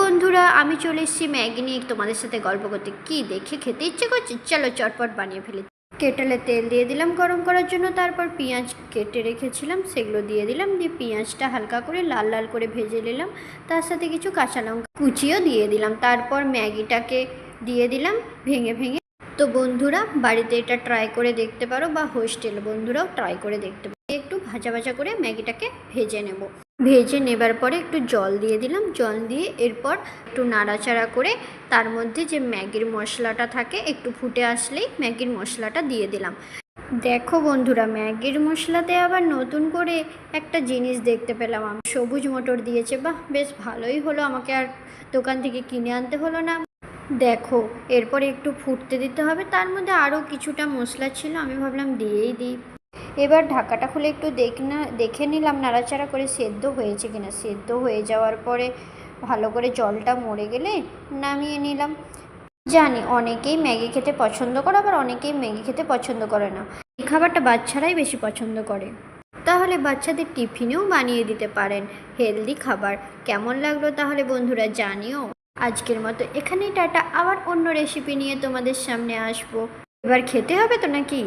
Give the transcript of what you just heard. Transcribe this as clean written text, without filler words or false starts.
বন্ধুরা, আমি চলে এসেছি ম্যাগি নিয়ে তোমাদের সাথে গল্প করতে। কি দেখে খেতে ইচ্ছে করছে, চলো চটপট বানিয়ে ফেলি। কেটেলে তেল দিয়ে দিলাম গরম করার জন্য, তারপর পেঁয়াজ কেটে রেখেছিলাম সেগুলো দিয়ে দিলাম, দিয়ে পেঁয়াজটা হালকা করে লাল লাল করে ভেজে নিলাম। তার সাথে কিছু কাঁচা লঙ্কা কুচিও দিয়ে দিলাম, তারপর ম্যাগিটাকে দিয়ে দিলাম ভেঙে ভেঙে। তো বন্ধুরা, বাড়িতে এটা ট্রাই করে দেখতে পারো, বা হোস্টেল বন্ধুরাও ট্রাই করে দেখতে পারো। একটু ভাজা ভাজা করে ম্যাগিটাকে ভেজে নেব। ভেজে নেবার পরে একটু জল দিয়ে দিলাম, জল দিয়ে এরপর একটু নাড়াচাড়া করে তার মধ্যে যে ম্যাগির মশলাটা থাকে একটু ফুটে আসলেই ম্যাগির মশলাটা দিয়ে দিলাম। দেখো বন্ধুরা, ম্যাগির মশলাতে আবার নতুন করে একটা জিনিস দেখতে পেলাম আমি, সবুজ মটর দিয়েছে। বাহ, বেশ ভালোই হলো, আমাকে আর দোকান থেকে কিনে আনতে হলো না। দেখো, এরপরে একটু ফুটতে দিতে হবে, তার মধ্যে আরও কিছুটা মশলা ছিল, আমি ভাবলাম দিয়েই দিই। এবার ঢাকাটা খুলে একটু দেখে নিলাম নাড়াচাড়া করে সেদ্ধ হয়েছে কিনা। সেদ্ধ হয়ে যাওয়ার পরে ভালো করে জলটা মরে গেলে নামিয়ে নিলাম। জানি অনেকেই ম্যাগি খেতে পছন্দ করে, আবার অনেকেই ম্যাগি খেতে পছন্দ করে না। এই খাবারটা বাচ্চারাই বেশি পছন্দ করে, তাহলে বাচ্চাদের টিফিনেও বানিয়ে দিতে পারেন হেলদি খাবার। কেমন লাগলো তাহলে বন্ধুরা জানিও। আজকের মতো এখানেই টাটা, আবার অন্য রেসিপি নিয়ে তোমাদের সামনে আসবো। এবার খেতে হবে তো নাকি?